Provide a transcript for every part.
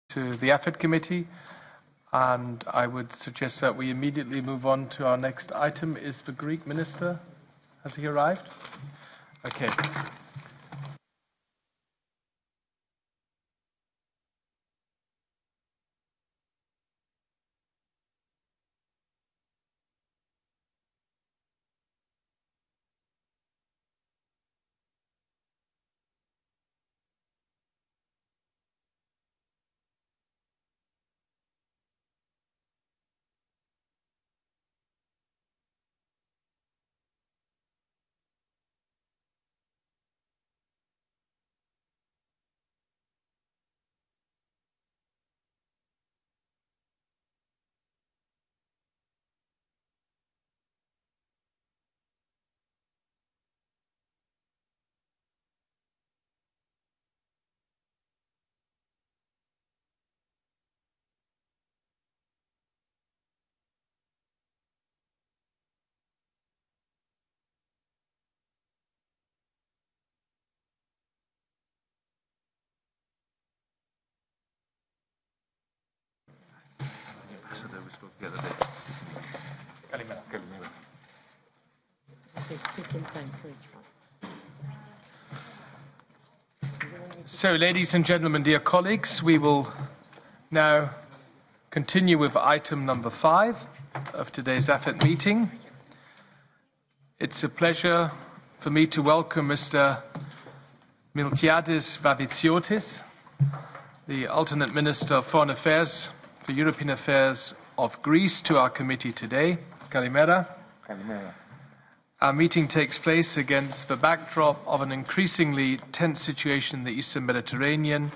to the AFET committee, and I would suggest that we immediately move on to our next item. Is the Greek minister, has he arrived? Okay. So, ladies and gentlemen, dear colleagues, we will now continue with item number 5 of today's AFET meeting. It's a pleasure for me to welcome Mr. Miltiadis Varvitsiotis, the alternate Minister of Foreign Affairs for European Affairs of Greece, to our committee today. Kalimera. Kalimera. Our meeting takes place against the backdrop of an increasingly tense situation in the Eastern Mediterranean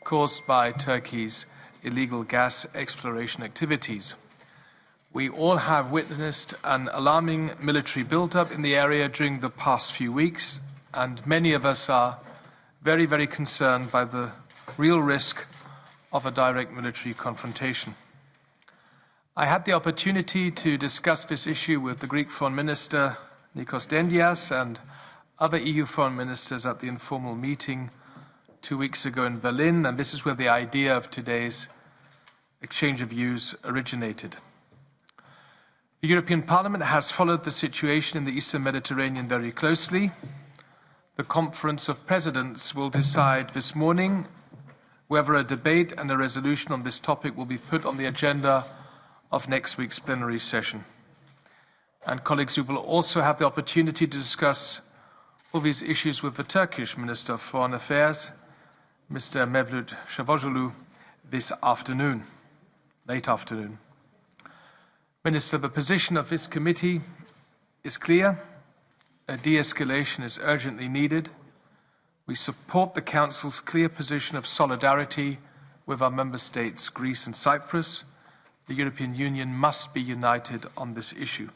caused by Turkey's illegal gas exploration activities. We all have witnessed an alarming military buildup in the area during the past few weeks, and many of us are very, very concerned by the real risk of a direct military confrontation. I had the opportunity to discuss this issue with the Greek Foreign Minister Nikos Dendias and other EU foreign ministers at the informal meeting 2 weeks ago in Berlin, and this is where the idea of today's exchange of views originated. The European Parliament has followed the situation in the Eastern Mediterranean very closely. The Conference of Presidents will decide this morning whether a debate and a resolution on this topic will be put on the agenda of next week's plenary session. And colleagues, we will also have the opportunity to discuss all these issues with the Turkish Minister of Foreign Affairs, Mr. Mevlut Cavusoglu, this afternoon, late afternoon. Minister, the position of this committee is clear. A de-escalation is urgently needed. We support the Council's clear position of solidarity with our member states, Greece and Cyprus. The European Union must be united on this issue.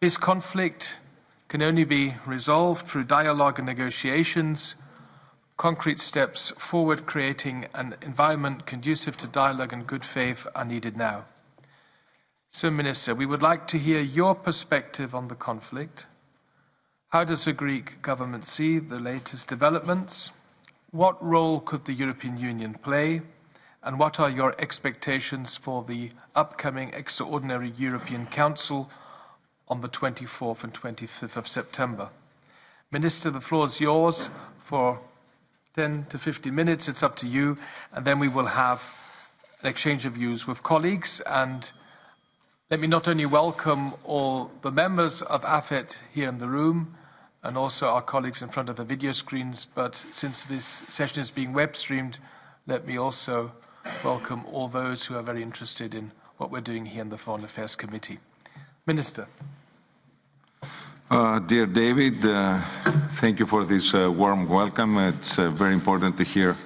This conflict can only be resolved through dialogue and negotiations. Concrete steps forward, creating an environment conducive to dialogue and good faith, are needed now. So, Minister, we would like to hear your perspective on the conflict. How does the Greek government see the latest developments? What role could the European Union play? And what are your expectations for the upcoming Extraordinary European Council on the 24th and 25th of September? Minister, the floor is yours for 10 to 15 minutes. It's up to you. And then we will have an exchange of views with colleagues. And let me not only welcome all the members of AFET here in the room and also our colleagues in front of the video screens, but since this session is being web streamed, let me also welcome all those who are very interested in what we're doing here in the Foreign Affairs Committee. Minister. Dear David, thank you for this warm welcome. It's very important to hear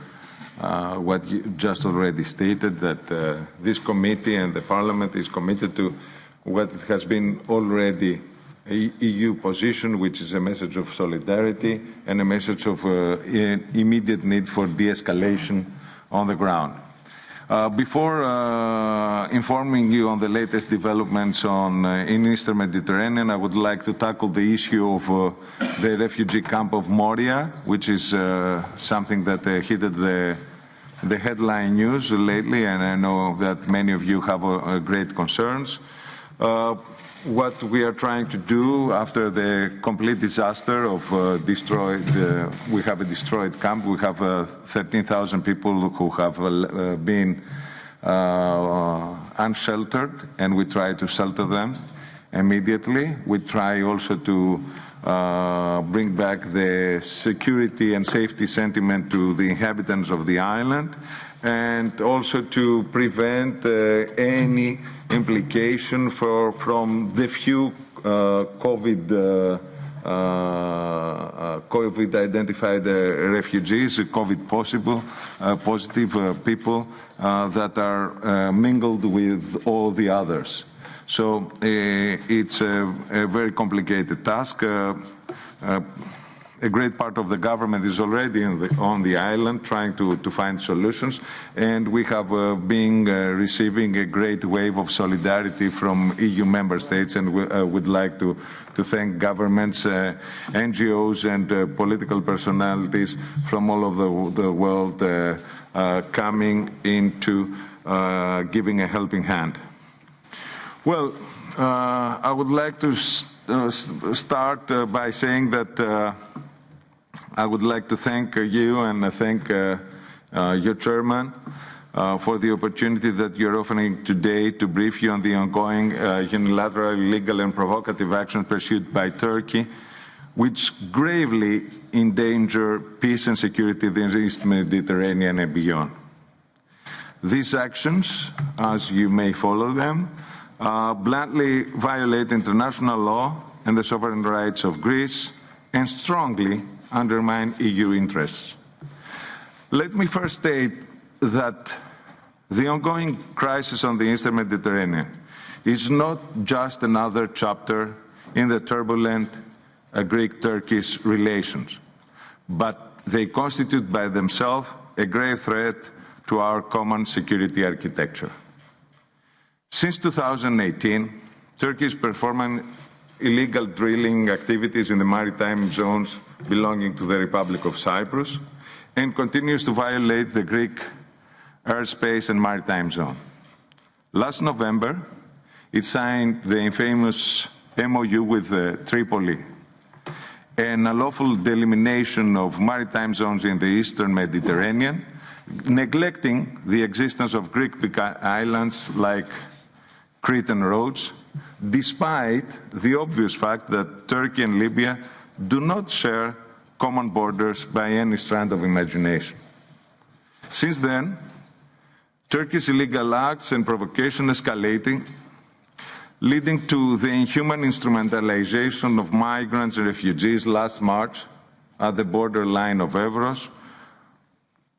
what you just already stated, that this committee and the Parliament is committed to what has been already a EU position, which is a message of solidarity and a message of immediate need for de-escalation on the ground. Before informing you on the latest developments in Eastern Mediterranean, I would like to tackle the issue of the refugee camp of Moria, which is something that heated the the headline news lately, and I know that many of you have great concerns. What we are trying to do after the complete disaster of we have a destroyed camp. We have 13,000 people who have been unsheltered, and we try to shelter them immediately. We try also to bring back the security and safety sentiment to the inhabitants of the island, and also to prevent any implication from the few COVID identified refugees, COVID positive people that are mingled with all the others. So it's a very complicated task. A great part of the government is already on the island trying to find solutions, and we have been receiving a great wave of solidarity from EU member states, and we would like to thank governments, NGOs, and political personalities from all over the world coming into giving a helping hand. Well, I would like to start by saying that I would like to thank you and thank your chairman for the opportunity that you're offering today to brief you on the ongoing unilateral, illegal and provocative actions pursued by Turkey, which gravely endanger peace and security in the East Mediterranean and beyond. These actions, as you may follow them, bluntly violate international law and the sovereign rights of Greece and strongly undermine EU interests. Let me first state that the ongoing crisis on the Eastern Mediterranean is not just another chapter in the turbulent Greek-Turkish relations, but they constitute by themselves a grave threat to our common security architecture. Since 2018, Turkey is performing illegal drilling activities in the maritime zones belonging to the Republic of Cyprus and continues to violate the Greek airspace and maritime zone. Last November, it signed the infamous MOU with Tripoli, an unlawful delimitation of maritime zones in the Eastern Mediterranean, neglecting the existence of Greek islands like Crete and Rhodes, despite the obvious fact that Turkey and Libya do not share common borders by any strand of imagination. Since then, Turkey's illegal acts and provocation escalating, leading to the inhuman instrumentalization of migrants and refugees last March at the borderline of Evros,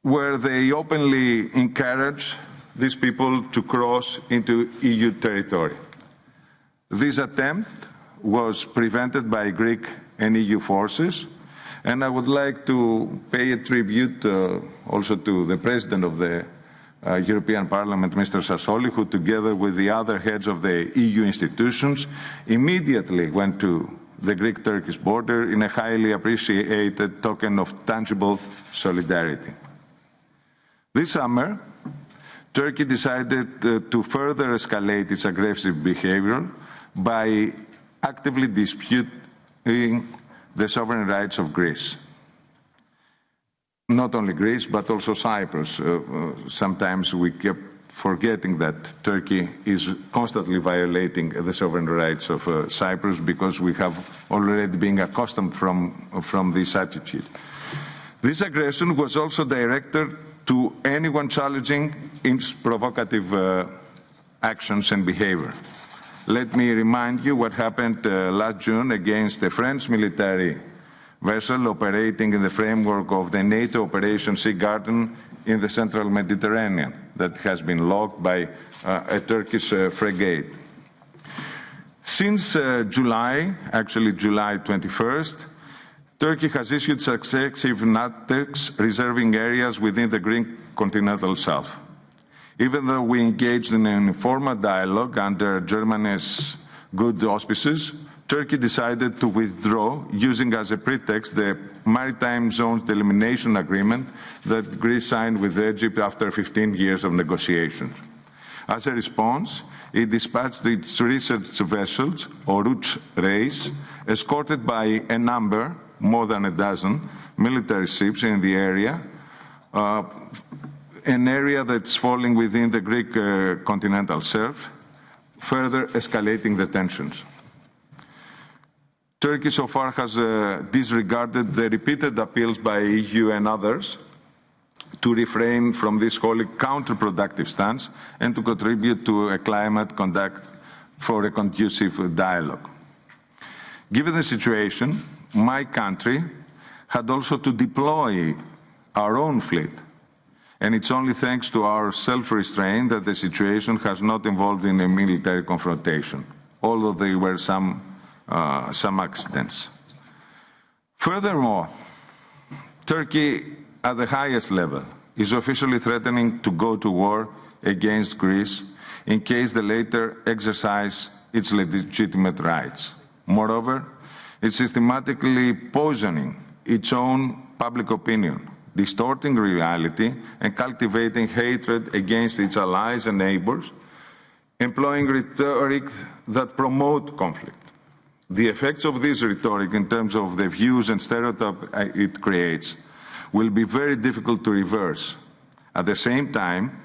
where they openly encourage these people to cross into EU territory. This attempt was prevented by Greek and EU forces, and I would like to pay a tribute also to the President of the European Parliament, Mr. Sassoli, who together with the other heads of the EU institutions immediately went to the Greek-Turkish border in a highly appreciated token of tangible solidarity. This summer, Turkey decided to further escalate its aggressive behavior by actively disputing the sovereign rights of Greece. Not only Greece, but also Cyprus. Sometimes we kept forgetting that Turkey is constantly violating the sovereign rights of Cyprus because we have already been accustomed from this attitude. This aggression was also directed to anyone challenging its provocative actions and behavior. Let me remind you what happened last June against a French military vessel operating in the framework of the NATO Operation Sea Garden in the central Mediterranean that has been locked by a Turkish frigate. Since July 21st, Turkey has issued successive NATEX reserving areas within the Greek continental shelf. Even though we engaged in an informal dialogue under Germany's good auspices, Turkey decided to withdraw, using as a pretext the Maritime Zones Delimitation Agreement that Greece signed with Egypt after 15 years of negotiations. As a response, it dispatched its research vessels, Oruç Reis, escorted by a number, more than a dozen, military ships in the area, an area that's falling within the Greek continental shelf, further escalating the tensions. Turkey so far has disregarded the repeated appeals by EU and others to refrain from this wholly counterproductive stance and to contribute to a climate conduct for a conducive dialogue. Given the situation, my country had also to deploy our own fleet, and it's only thanks to our self-restraint that the situation has not involved in a military confrontation, although there were some accidents. Furthermore, Turkey, at the highest level, is officially threatening to go to war against Greece in case the latter exercise its legitimate rights. Moreover, it's systematically poisoning its own public opinion, distorting reality and cultivating hatred against its allies and neighbors, employing rhetoric that promote conflict. The effects of this rhetoric in terms of the views and stereotypes it creates will be very difficult to reverse. At the same time,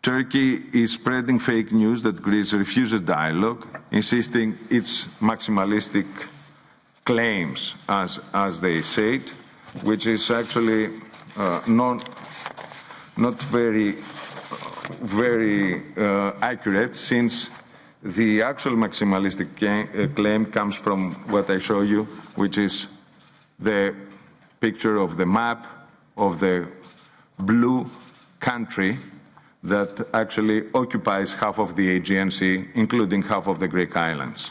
Turkey is spreading fake news that Greece refuses dialogue, insisting its maximalistic claims, as they say it, which is actually not very accurate, since the actual maximalistic claim comes from what I show you, which is the picture of the map of the blue country that actually occupies half of the Aegean Sea, including half of the Greek islands.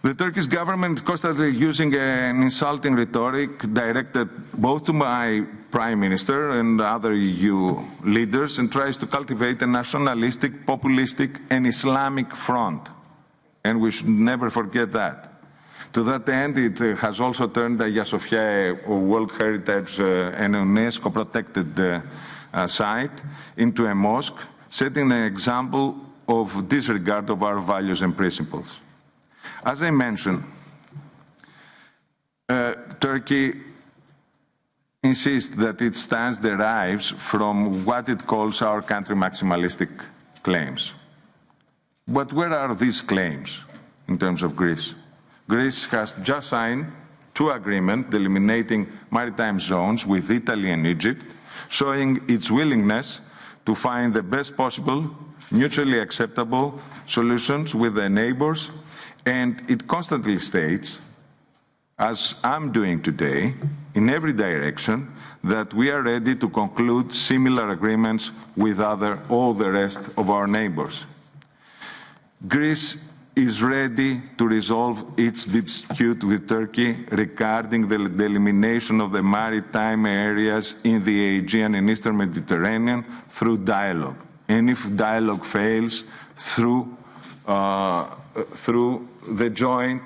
The Turkish government is constantly using an insulting rhetoric directed both to my Prime Minister and other EU leaders, and tries to cultivate a nationalistic, populistic and Islamic front. And we should never forget that. To that end, it has also turned Hagia Sophia, a World Heritage and UNESCO protected site, into a mosque, setting an example of disregard of our values and principles. As I mentioned, Turkey insists that its stance derives from what it calls our country maximalistic claims. But where are these claims in terms of Greece? Greece has just signed 2 agreements delimiting maritime zones with Italy and Egypt, showing its willingness to find the best possible, mutually acceptable solutions with their neighbors, and it constantly states, as I'm doing today, in every direction, that we are ready to conclude similar agreements with all the rest of our neighbors. Greece is ready to resolve its dispute with Turkey regarding the delimitation of the maritime areas in the Aegean and Eastern Mediterranean through dialogue. And if dialogue fails, through the joint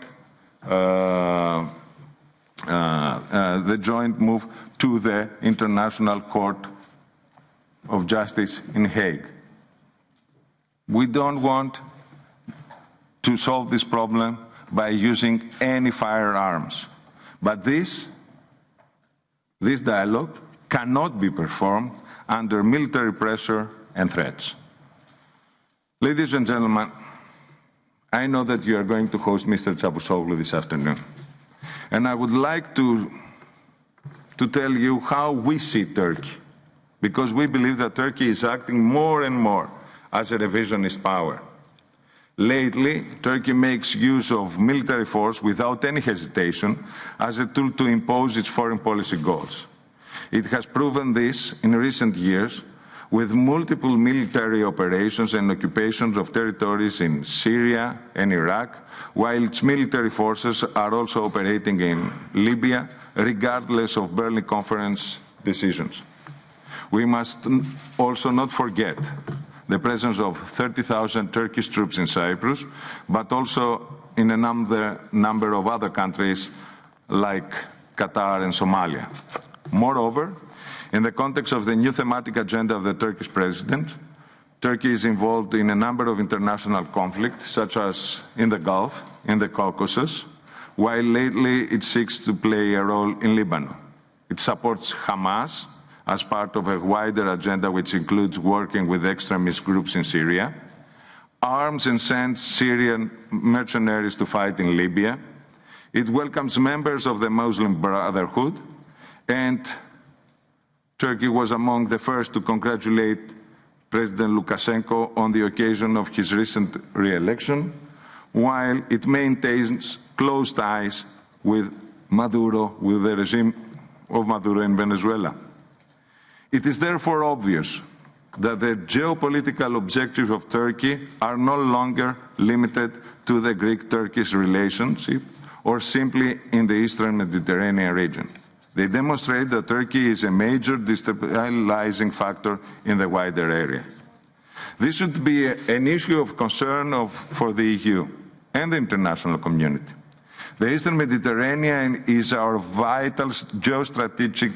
move to the International Court of Justice in Hague. We don't want to solve this problem by using any firearms, but this dialogue cannot be performed under military pressure and threats. Ladies and gentlemen, I know that you are going to host Mr. Çavuşoğlu this afternoon, and I would like to tell you how we see Turkey, because we believe that Turkey is acting more and more as a revisionist power. Lately, Turkey makes use of military force without any hesitation as a tool to impose its foreign policy goals. It has proven this in recent years with multiple military operations and occupations of territories in Syria and Iraq, while its military forces are also operating in Libya, regardless of Berlin Conference decisions. We must also not forget the presence of 30,000 Turkish troops in Cyprus, but also in a number of other countries like Qatar and Somalia. Moreover, in the context of the new thematic agenda of the Turkish president, Turkey is involved in a number of international conflicts, such as in the Gulf, in the Caucasus, while lately it seeks to play a role in Lebanon. It supports Hamas as part of a wider agenda which includes working with extremist groups in Syria, arms and sends Syrian mercenaries to fight in Libya. It welcomes members of the Muslim Brotherhood, and Turkey was among the first to congratulate President Lukashenko on the occasion of his recent re-election, while it maintains close ties with the regime of Maduro in Venezuela. It is therefore obvious that the geopolitical objectives of Turkey are no longer limited to the Greek-Turkish relationship or simply in the Eastern Mediterranean region. They demonstrate that Turkey is a major destabilizing factor in the wider area. This should be an issue of concern for the EU and the international community. The Eastern Mediterranean is our vital geostrategic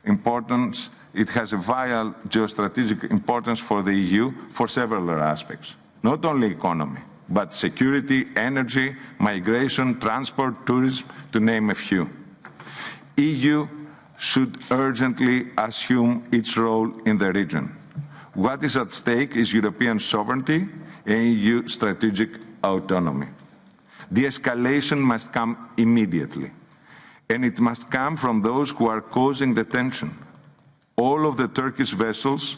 importance. It has a vital geostrategic importance for the EU for several aspects, not only economy, but security, energy, migration, transport, tourism, to name a few. EU should urgently assume its role in the region. What is at stake is European sovereignty and EU strategic autonomy. De-escalation must come immediately, and it must come from those who are causing the tension. All of the Turkish vessels,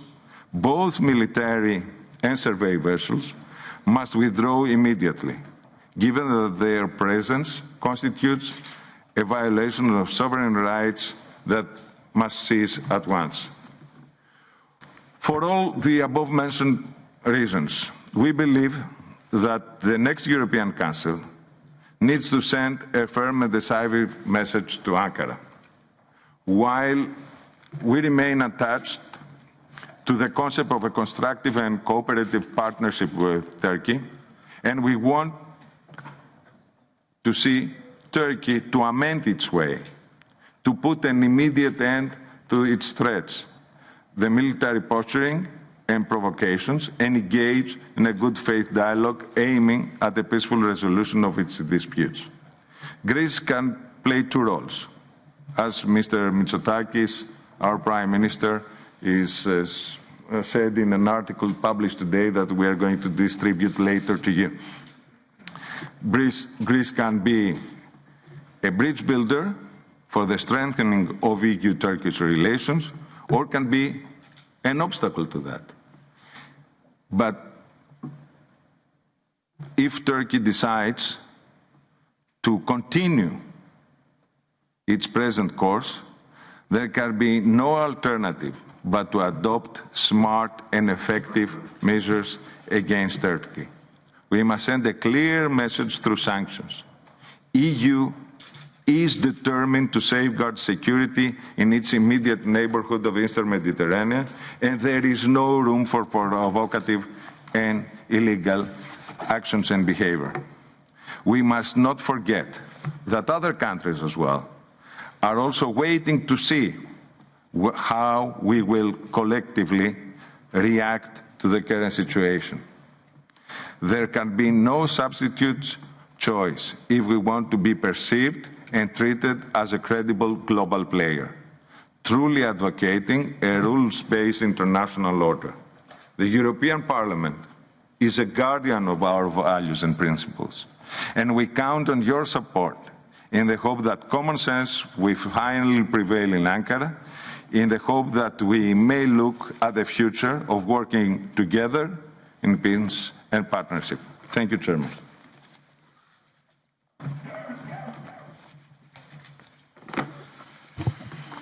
both military and survey vessels, must withdraw immediately, given that their presence constitutes a violation of sovereign rights that must cease at once. For all the above-mentioned reasons, we believe that the next European Council needs to send a firm and decisive message to Ankara. While we remain attached to the concept of a constructive and cooperative partnership with Turkey, and we want to see Turkey to amend its way, to put an immediate end to its threats, the military posturing and provocations, and engage in a good faith dialogue aiming at the peaceful resolution of its disputes. Greece can play two roles. As Mr. Mitsotakis, our Prime Minister, said in an article published today that we are going to distribute later to you. Greece can be a bridge builder for the strengthening of EU-Turkish relations, or can be an obstacle to that. But if Turkey decides to continue its present course, there can be no alternative but to adopt smart and effective measures against Turkey. We must send a clear message through sanctions. EU is determined to safeguard security in its immediate neighborhood of the Eastern Mediterranean, and there is no room for provocative and illegal actions and behavior. We must not forget that other countries as well are also waiting to see how we will collectively react to the current situation. There can be no substitute choice if we want to be perceived and treated as a credible global player, truly advocating a rules-based international order. The European Parliament is a guardian of our values and principles, and we count on your support in the hope that common sense will finally prevail in Ankara, in the hope that we may look at the future of working together in peace and partnership. Thank you, Chairman.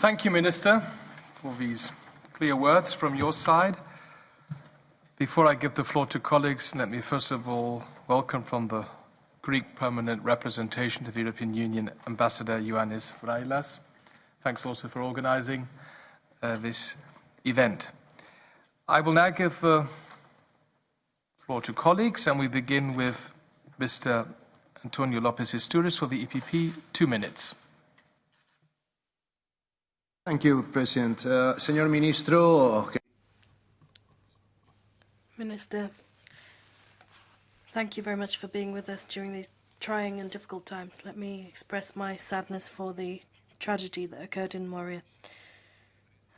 Thank you, Minister, for these clear words from your side. Before I give the floor to colleagues, let me first of all welcome from the Greek Permanent Representation to the European Union, Ambassador Ioannis Vrailas. Thanks also for organizing this event. I will now give the floor to colleagues, and we begin with Mr. Antonio Lopez Istúriz for the EPP, 2 minutes. Thank you, President. Señor Ministro. Minister, thank you very much for being with us during these trying and difficult times. Let me express my sadness for the tragedy that occurred in Moria.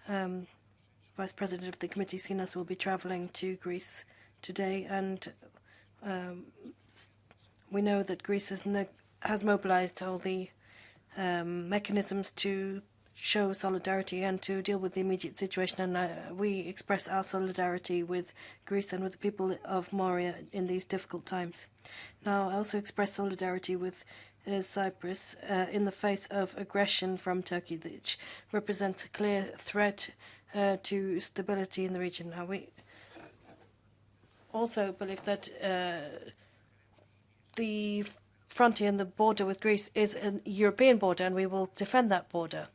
Vice President of the Committee, Sinas, will be travelling to Greece today, and we know that Greece has mobilised all the mechanisms to show solidarity and to deal with the immediate situation, and we express our solidarity with Greece and with the people of Moria in these difficult times. Now, I also express solidarity with Cyprus in the face of aggression from Turkey, which represents a clear threat to stability in the region. Now, we also believe that the frontier and the border with Greece is a European border, and we will defend that border.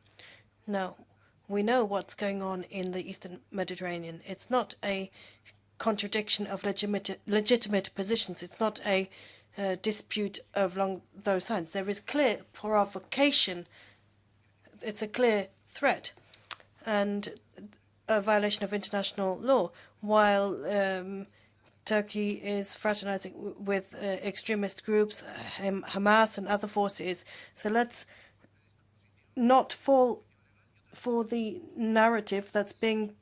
Now, we know what's going on in the Eastern Mediterranean. It's not a contradiction of legitimate positions. It's not a dispute along those lines. There is clear provocation. It's a clear threat and a violation of international law, while Turkey is fraternizing with extremist groups, Hamas and other forces. So let's not fall for the narrative that's being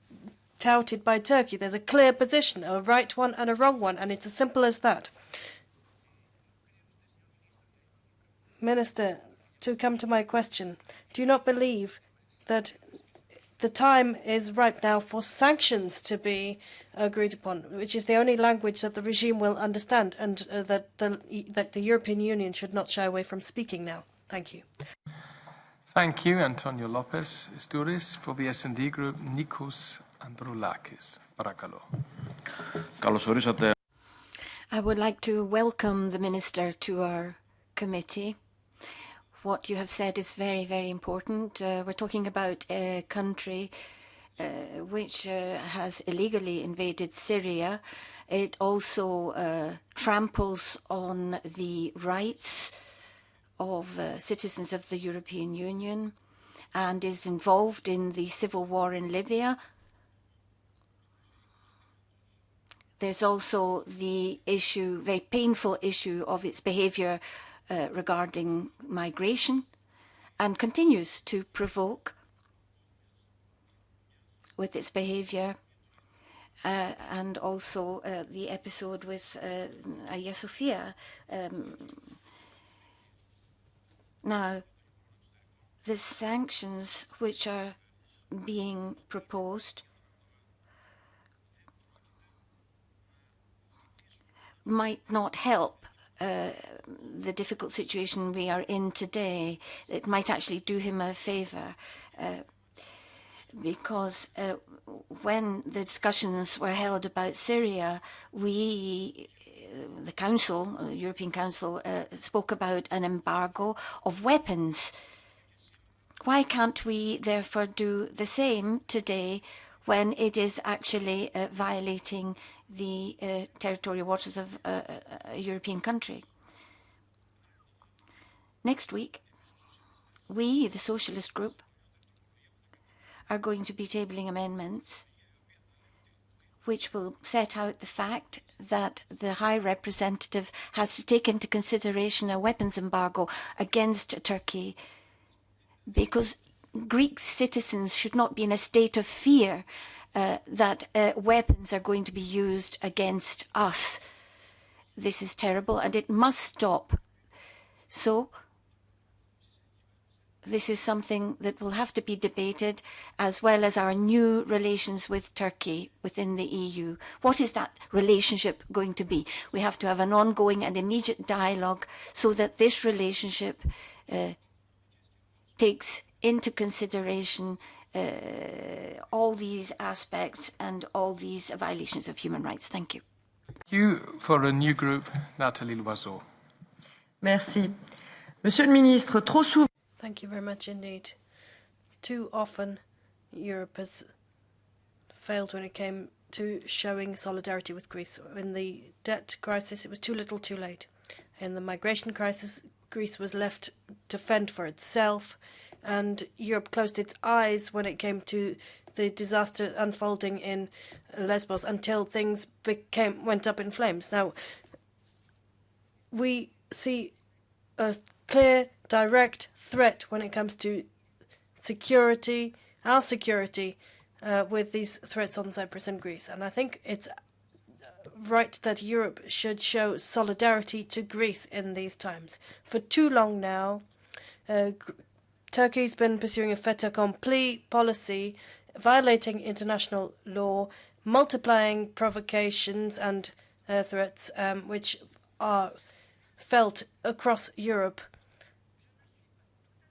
touted by Turkey. There's a clear position, a right one and a wrong one, and it's as simple as that. Minister, to come to my question, do you not believe that the time is ripe now for sanctions to be agreed upon, which is the only language that the regime will understand, and that the European Union should not shy away from speaking now? Thank you. Thank you, Antonio Lopez Istúriz. For the S&D Group, Nikos Androulakis. Parakalo. I would like to welcome the Minister to our committee. What you have said is very, very important. We're talking about a country which has illegally invaded Syria. It also tramples on the rights of citizens of the European Union and is involved in the civil war in Libya. There's also the issue, very painful issue, of its behaviour regarding migration, and continues to provoke with its behaviour, and also the episode with Hagia Sophia. Now, the sanctions which are being proposed might not help the difficult situation we are in today. It might actually do him a favour, because when the discussions were held about Syria, the Council, European Council, spoke about an embargo of weapons. Why can't we therefore do the same today when it is actually violating the territorial waters of a European country? Next week, we, the Socialist Group, are going to be tabling amendments which will set out the fact that the High Representative has to take into consideration a weapons embargo against Turkey, because Greek citizens should not be in a state of fear that weapons are going to be used against us. This is terrible, and it must stop. So this is something that will have to be debated, as well as our new relations with Turkey within the EU. What is that relationship going to be? We have to have an ongoing and immediate dialogue so that this relationship takes into consideration all these aspects and all these violations of human rights. Thank you. Thank you. For a new group, Nathalie Loiseau. Merci. Monsieur le Ministre, trop souvent. Thank you very much indeed. Too often, Europe has failed when it came to showing solidarity with Greece. In the debt crisis, it was too little too late. In the migration crisis, Greece was left to fend for itself, and Europe closed its eyes when it came to the disaster unfolding in Lesbos until things went up in flames. Now, we see a clear, direct threat when it comes to security, our security, with these threats on Cyprus and Greece. And I think it's right that Europe should show solidarity to Greece in these times. For too long now, Turkey's been pursuing a fait accompli policy, violating international law, multiplying provocations and threats, which are felt across Europe.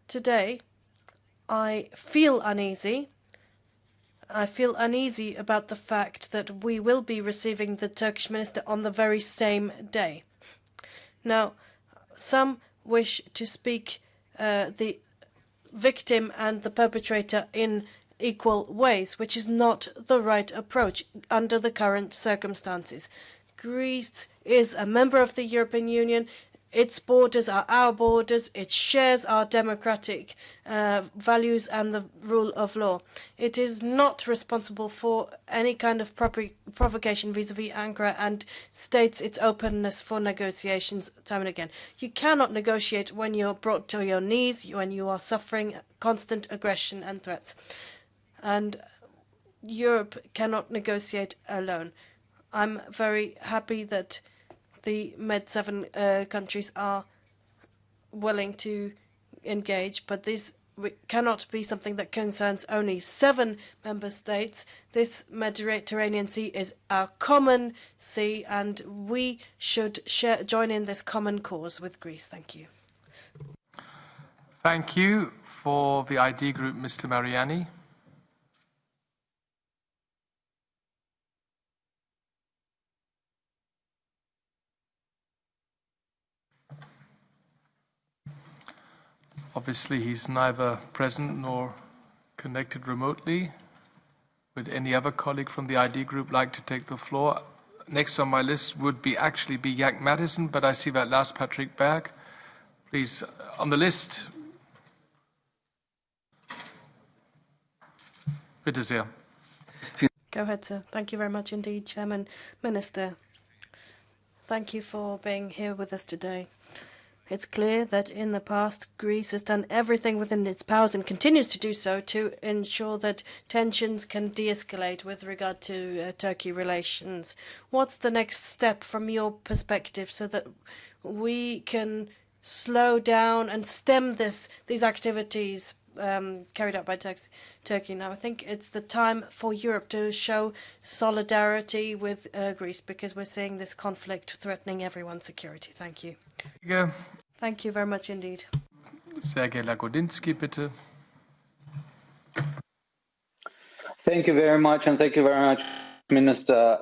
Today, I feel uneasy. I feel uneasy about the fact that we will be receiving the Turkish minister on the very same day. Now, some wish to speak the victim and the perpetrator in equal ways, which is not the right approach under the current circumstances. Greece is a member of the European Union. Its borders are our borders. It shares our democratic values and the rule of law. It is not responsible for any kind of provocation vis-à-vis Ankara and states its openness for negotiations time and again. You cannot negotiate when you're brought to your knees, when you are suffering constant aggression and threats. And Europe cannot negotiate alone. I'm very happy that the Med7 countries are willing to engage, but this cannot be something that concerns only 7 member states. This Mediterranean Sea is our common sea, and we should join in this common cause with Greece. Thank you. Thank you. For the ID group, Mr. Mariani. Obviously, he's neither present nor connected remotely. Would any other colleague from the ID group like to take the floor? Next on my list would actually be Jack Madison, but I see that last Patrick Berg. Please, on the list. Bitte sehr. Go ahead, sir. Thank you very much indeed, Chairman. Minister, thank you for being here with us today. It's clear that in the past, Greece has done everything within its powers and continues to do so to ensure that tensions can de-escalate with regard to Turkey relations. What's the next step from your perspective so that we can slow down and stem these activities carried out by Turkey? Now, I think it's the time for Europe to show solidarity with Greece because we're seeing this conflict threatening everyone's security. Thank you. Yeah. Thank you very much indeed. Sergej Lagodinsky, bitte. Thank you very much, and thank you very much, Minister.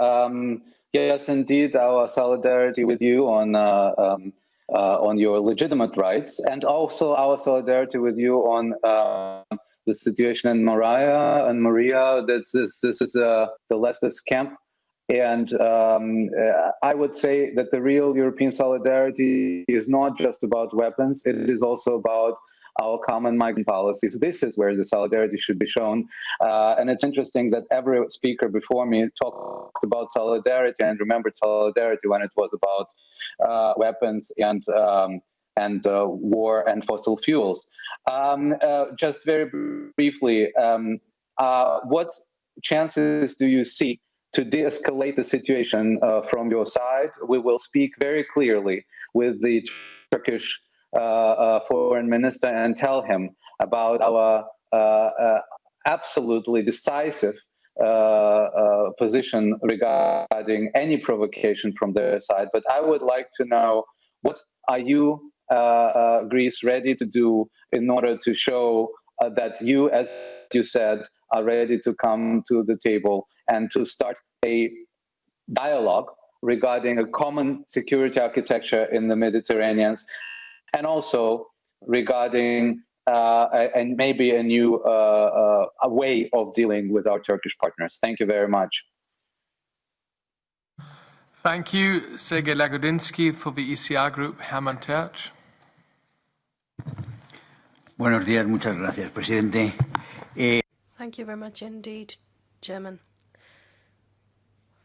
Yes, indeed, our solidarity with you on your legitimate rights, and also our solidarity with you on the situation in Moria. This is the Lesbos camp. And I would say that the real European solidarity is not just about weapons, it is also about our common migrant policies. This is where the solidarity should be shown. And it's interesting that every speaker before me talked about solidarity and remembered solidarity when it was about weapons and war and fossil fuels. Just very briefly, what chances do you see to de-escalate the situation from your side? We will speak very clearly with the Turkish foreign minister and tell him about our absolutely decisive position regarding any provocation from their side. But I would like to know, what are you, Greece, ready to do in order to show that you, as you said, are ready to come to the table and to start a dialogue regarding a common security architecture in the Mediterranean, and also regarding and maybe a new a way of dealing with our Turkish partners. Thank you very much. Thank you, Sergej Lagodinsky. For the ECR Group, Hermann Tertsch. Buenos días, muchas gracias, presidente. Thank you very much indeed, Chairman.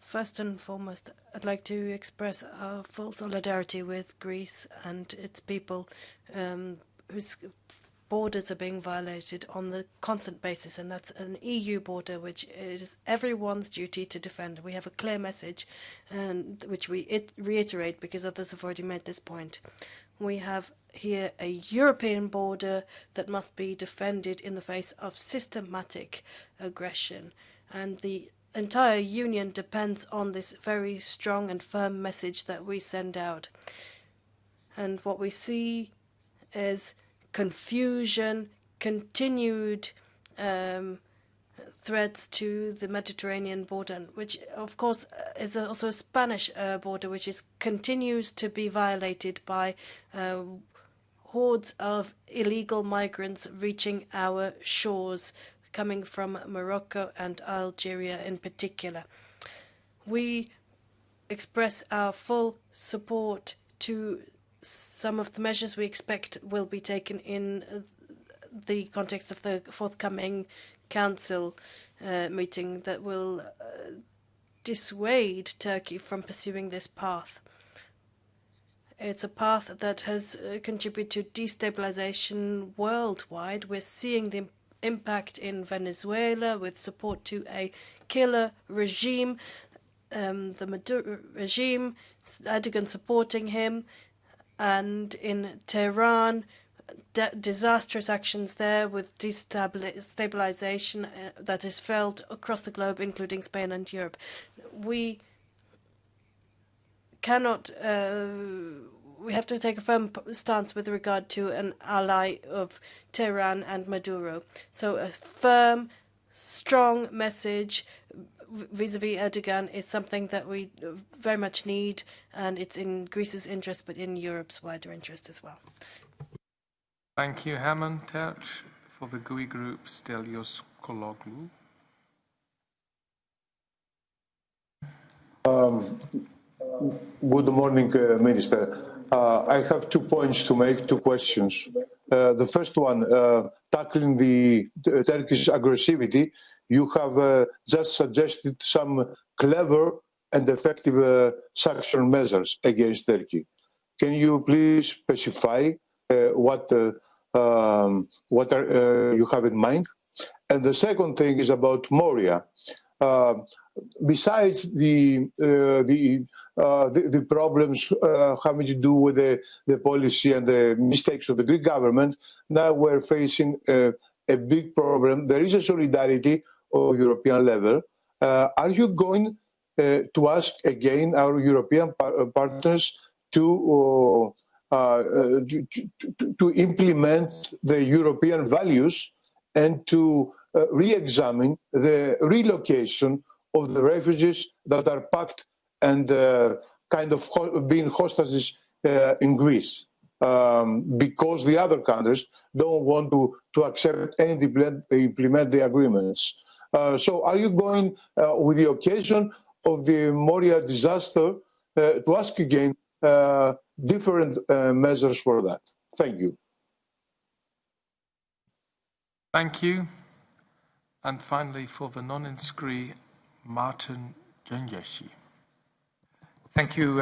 First and foremost, I'd like to express our full solidarity with Greece and its people whose borders are being violated on the constant basis, and that's an EU border which it is everyone's duty to defend. We have a clear message, and which we reiterate because others have already made this point. We have here a European border that must be defended in the face of systematic aggression, and the entire Union depends on this very strong and firm message that we send out. And what we see is confusion, continued threats to the Mediterranean border, which of course is also a Spanish border, which continues to be violated by hordes of illegal migrants reaching our shores, coming from Morocco and Algeria in particular. We express our full support to some of the measures we expect will be taken in the context of the forthcoming Council meeting that will dissuade Turkey from pursuing this path. It's a path that has contributed to destabilization worldwide. We're seeing the impact in Venezuela with support to a killer regime, the Maduro regime, Erdogan supporting him, and in Tehran, disastrous actions there with destabilization that is felt across the globe, including Spain and Europe. We cannot, we have to take a firm stance with regard to an ally of Tehran and Maduro. So a firm, strong message vis-à-vis Erdogan is something that we very much need, and it's in Greece's interest, but in Europe's wider interest as well. Thank you, Hermann Tertsch. For the GUI Group, Stelios Kologlou. Good morning, Minister. I have 2 points to make, 2 questions. The first one, tackling the Turkish aggressivity. You have just suggested some clever and effective sanction measures against Turkey. Can you please specify what you have in mind? And the second thing is about Moria. Besides the problems having to do with the policy and the mistakes of the Greek government, now we're facing a big problem. There is a solidarity of European level. Are you going to ask again our European partners to implement the European values and to re-examine the relocation of the refugees that are packed and kind of being hostages in Greece, because the other countries don't want to accept and implement the agreements. So are you going, with the occasion of the Moria disaster, to ask again different measures for that? Thank you. Thank you. And finally, for the non-inscrit, Martin Genjeshi. Thank you,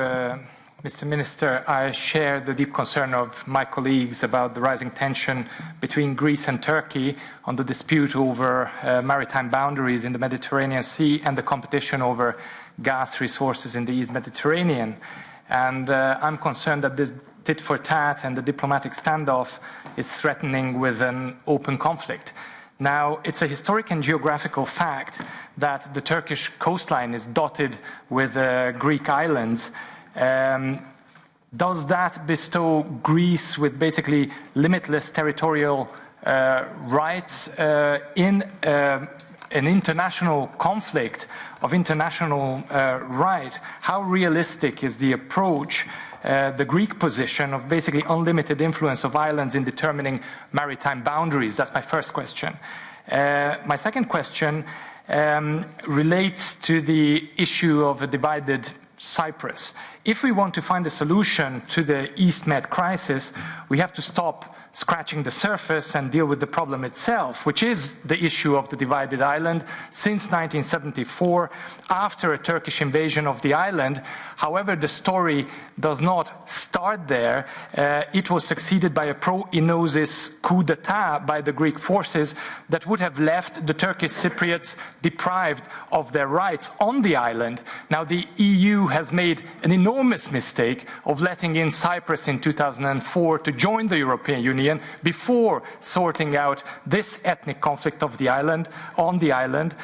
Mr. Minister. I share the deep concern of my colleagues about the rising tension between Greece and Turkey on the dispute over maritime boundaries in the Mediterranean Sea and the competition over gas resources in the East Mediterranean. And I'm concerned that this tit for tat and the diplomatic standoff is threatening with an open conflict. Now, it's a historic and geographical fact that the Turkish coastline is dotted with Greek islands. Does that bestow Greece with basically limitless territorial rights in an international conflict of international right? How realistic is the approach, the Greek position of basically unlimited influence of islands in determining maritime boundaries? That's my first question. My second question relates to the issue of a divided Cyprus. If we want to find a solution to the East Med crisis, we have to stop scratching the surface and deal with the problem itself, which is the issue of the divided island since 1974, after a Turkish invasion of the island. However, the story does not start there. It was succeeded by a pro-Enosis coup d'etat by the Greek forces that would have left the Turkish Cypriots deprived of their rights on the island. Now, the EU has made an enormous mistake of letting in Cyprus in 2004 to join the European Union before sorting out this ethnic conflict of the island, on the island.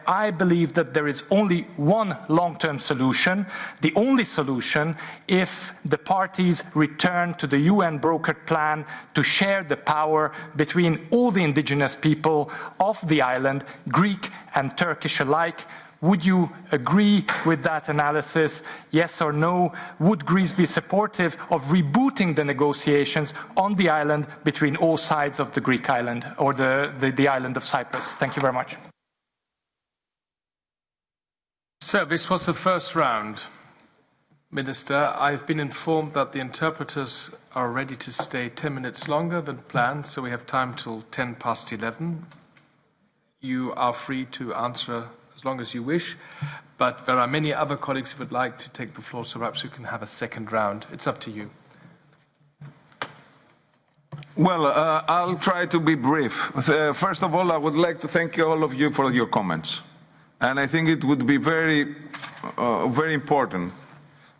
I believe that there is only one long-term solution, the only solution if the parties return to the UN brokered plan to share the power between all the indigenous people of the island, Greek and Turkish alike. Would you agree with that analysis? Yes or no? Would Greece be supportive of rebooting the negotiations on the island between all sides of the Greek island, or the island of Cyprus? Thank you very much. So this was the first round. Minister, I've been informed that the interpreters are ready to stay 10 minutes longer than planned, so we have time till 11:10. You are free to answer as long as you wish, but there are many other colleagues who would like to take the floor, so perhaps you can have a second round. It's up to you. Well, I'll try to be brief. First of all, I would like to thank all of you for your comments. And I think it would be very important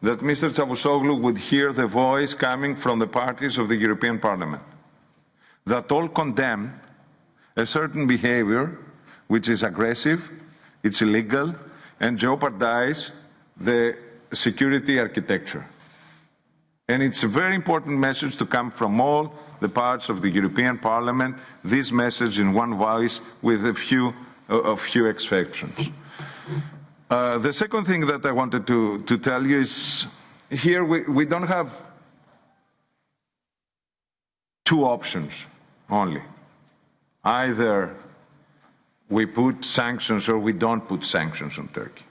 that Mr. Çavuşoğlu would hear the voice coming from the parties of the European Parliament, that all condemn a certain behavior which is aggressive, it's illegal, and jeopardize the security architecture. And it's a very important message to come from all the parts of the European Parliament, this message in one voice with a few exceptions. The second thing that I wanted to tell you is here we don't have two options only. Either we put sanctions or we don't put sanctions on Turkey.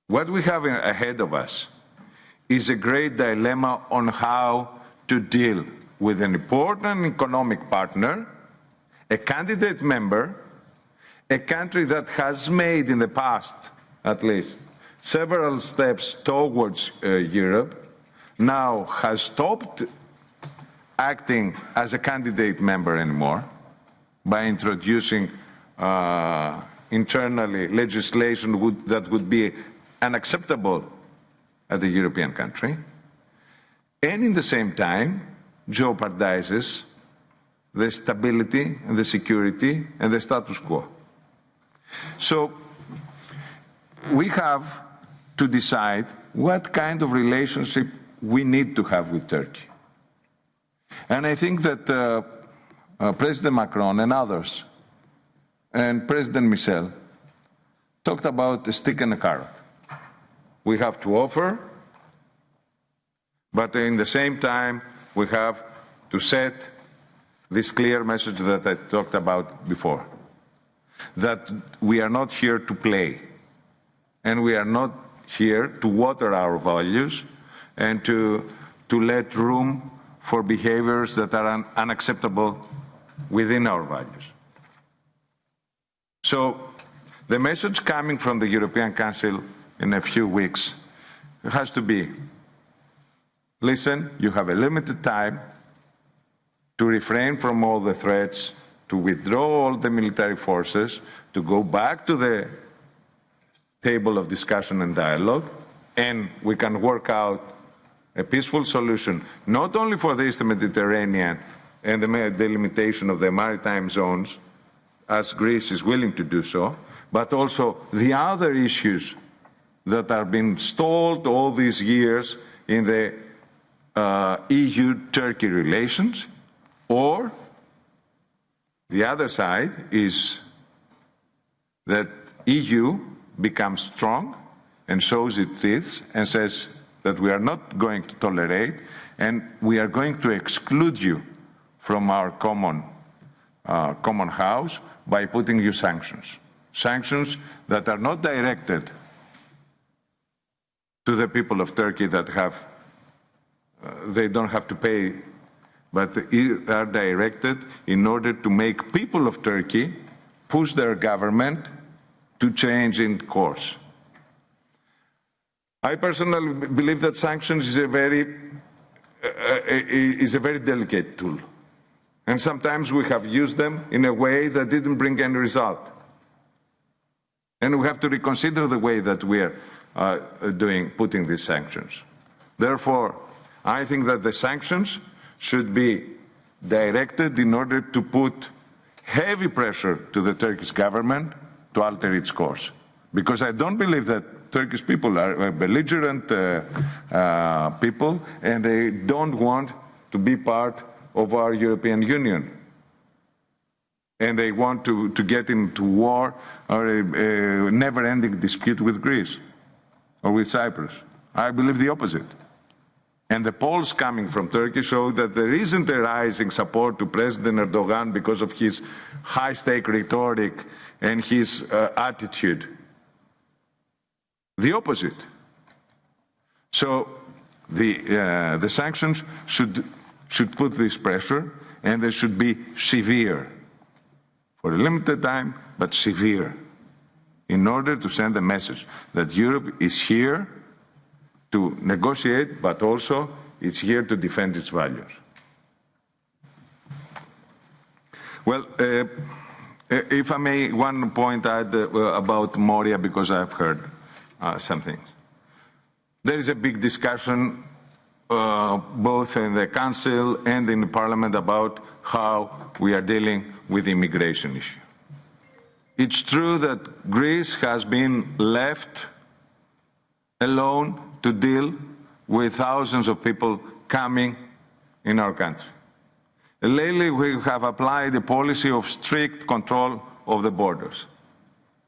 What we have ahead of us is a great dilemma on how to deal with an important economic partner, a candidate member, a country that has made in the past, at least, several steps towards Europe, now has stopped acting as a candidate member anymore by introducing internally legislation that would be unacceptable at the European country, and in the same time jeopardizes the stability and the security and the status quo. So we have to decide what kind of relationship we need to have with Turkey. And I think that President Macron and others, and President Michel, talked about a stick and a carrot. We have to offer, but in the same time, we have to set this clear message that I talked about before, that we are not here to play, and we are not here to water our values and to let room for behaviors that are unacceptable within our values. So the message coming from the European Council in a few weeks has to be, listen, you have a limited time to refrain from all the threats, to withdraw all the military forces, to go back to the table of discussion and dialogue, and we can work out a peaceful solution, not only for the Eastern Mediterranean and the delimitation of the maritime zones, as Greece is willing to do so, but also the other issues that are being stalled all these years in the EU-Turkey relations, or the other side is that EU becomes strong and shows its teeth and says that we are not going to tolerate and we are going to exclude you from our common house by putting you sanctions. Sanctions that are not directed to the people of Turkey that they don't have to pay, but are directed in order to make people of Turkey push their government to change in course. I personally believe that sanctions is a very delicate tool. And sometimes we have used them in a way that didn't bring any result. And we have to reconsider the way that we are putting these sanctions. Therefore, I think that the sanctions should be directed in order to put heavy pressure to the Turkish government to alter its course. Because I don't believe that Turkish people are belligerent people, and they don't want to be part of our European Union. And they want to get into war or a never-ending dispute with Greece or with Cyprus. I believe the opposite. And the polls coming from Turkey show that there isn't a rising support to President Erdogan because of his high-stake rhetoric and his attitude. The opposite. So the sanctions should put this pressure, and they should be severe. For a limited time, but severe, in order to send a message that Europe is here to negotiate, but also it's here to defend its values. Well, if I may, one point add about Moria, because I've heard some things. There is a big discussion both in the Council and in the Parliament about how we are dealing with the immigration issue. It's true that Greece has been left alone to deal with thousands of people coming in our country. Lately, we have applied a policy of strict control of the borders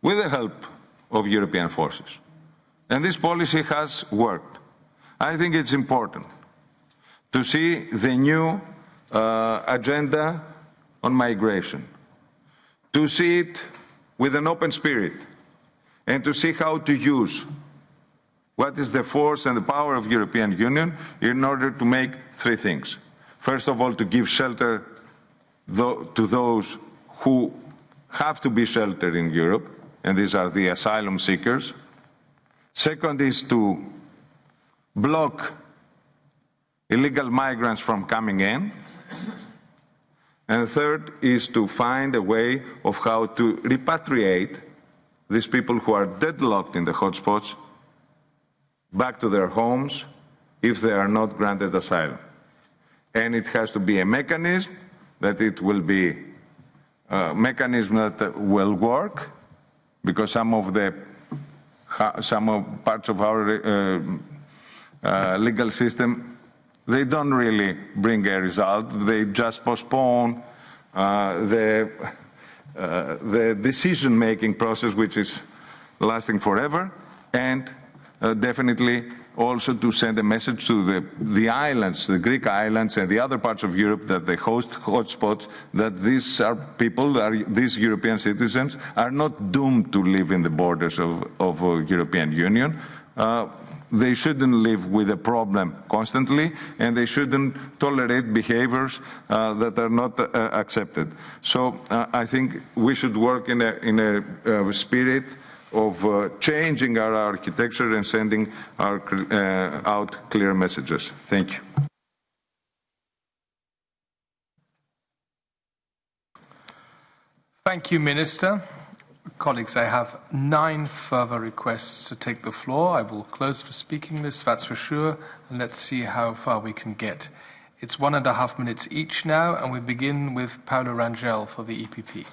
with the help of European forces. And this policy has worked. I think it's important to see the new agenda on migration, to see it with an open spirit, and to see how to use what is the force and the power of the European Union in order to make three things. First of all, to give shelter to those who have to be sheltered in Europe, and these are the asylum seekers. Second is to block illegal migrants from coming in. And third is to find a way of how to repatriate these people who are deadlocked in the hotspots back to their homes if they are not granted asylum. And it has to be a mechanism that it will be a mechanism that will work, because some parts of our legal system, they don't really bring a result. They just postpone the decision-making process, which is lasting forever, and definitely also to send a message to the islands, the Greek islands and the other parts of Europe that they host hotspots, that these are people, these European citizens, are not doomed to live in the borders of European Union. They shouldn't live with a problem constantly, and they shouldn't tolerate behaviors that are not accepted. So I think we should work in a spirit of changing our architecture and sending out clear messages. Thank you. Thank you, Minister. Colleagues, I have 9 further requests to take the floor. I will close the speaking list, that's for sure, and let's see how far we can get. It's 1.5 minutes each now, and we begin with Paolo Rangel for the EPP.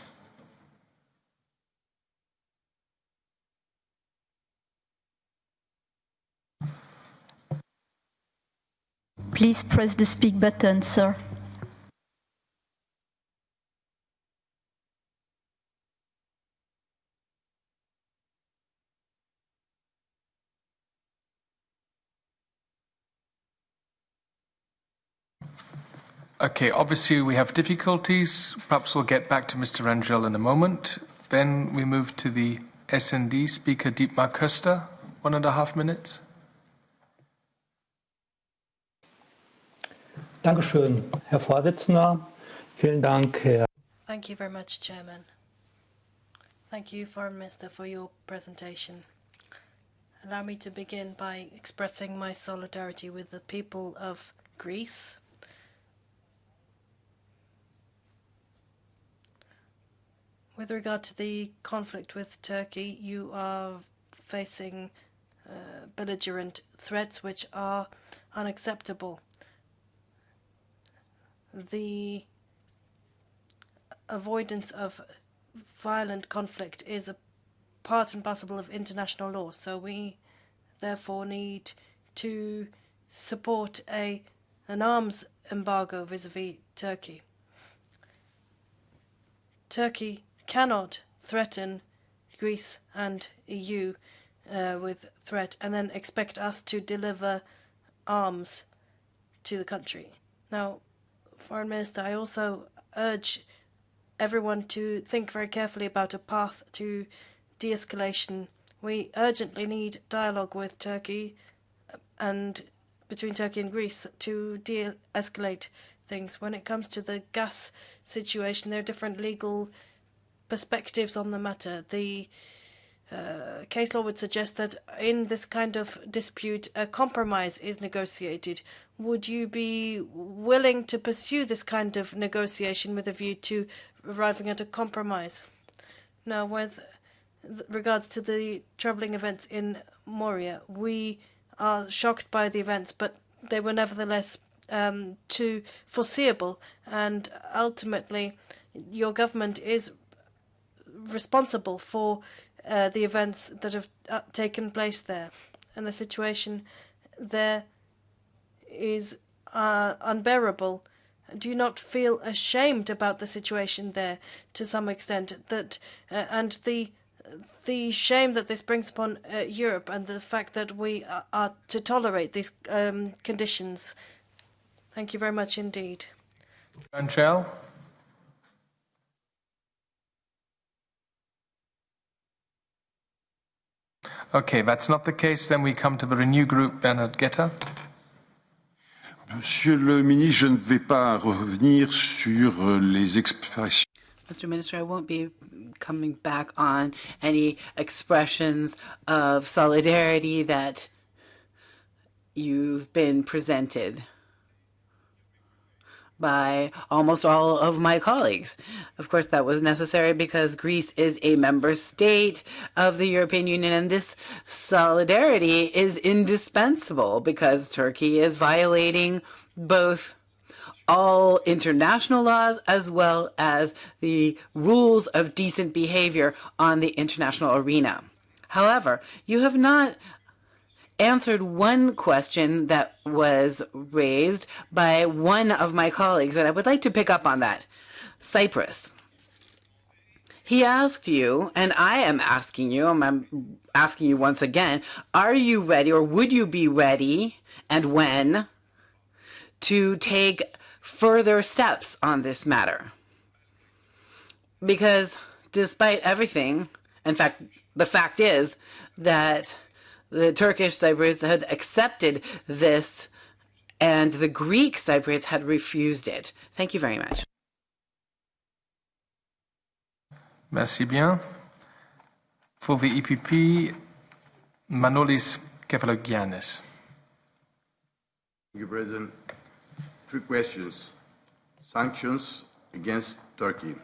Please press the speak button, sir. Okay, obviously we have difficulties. Perhaps we'll get back to Mr. Rangel in a moment. Then we move to the S&D speaker, Dietmar Köster, 1.5 minutes. Dankeschön, Herr Vorsitzender. Vielen Dank, Herr. Thank you very much, Chairman. Thank you, Foreign Minister, for your presentation. Allow me to begin by expressing my solidarity with the people of Greece. With regard to the conflict with Turkey, you are facing belligerent threats which are unacceptable. The avoidance of violent conflict is a part and parcel of international law, so we therefore need to support an arms embargo vis-à-vis Turkey. Turkey cannot threaten Greece and EU with threat and then expect us to deliver arms to the country. Now, Foreign Minister, I also urge everyone to think very carefully about a path to de-escalation. We urgently need dialogue with Turkey and between Turkey and Greece to de-escalate things. When it comes to the gas situation, there are different legal perspectives on the matter. The case law would suggest that in this kind of dispute, a compromise is negotiated. Would you be willing to pursue this kind of negotiation with a view to arriving at a compromise? Now, with regards to the troubling events in Moria, we are shocked by the events, but they were nevertheless too foreseeable, and ultimately your government is responsible for the events that have taken place there, and the situation there is unbearable. Do you not feel ashamed about the situation there to some extent, that and the shame that this brings upon Europe, and the fact that we are to tolerate these conditions? Thank you very much indeed. Angel? Okay, that's not the case. Then we come to the Renew Group, Bernhard Getter. Monsieur le ministre, je ne vais pas revenir sur les expressions. Mr. Minister, I won't be coming back on any expressions of solidarity that you've been presented by almost all of my colleagues. Of course, that was necessary because Greece is a member state of the European Union, and this solidarity is indispensable because Turkey is violating both all international laws as well as the rules of decent behavior on the international arena. However, you have not answered one question that was raised by one of my colleagues, and I would like to pick up on that. Cyprus. He asked you, and I am asking you, I'm asking you once again, are you ready, or would you be ready, and when, to take further steps on this matter? Because despite everything, in fact, the fact is that the Turkish Cypriots had accepted this, and the Greek Cypriots had refused it. Thank you very much. Merci bien. For the EPP, Manolis Kefalogiannis. Thank you, President. 3 questions. Sanctions against Turkey.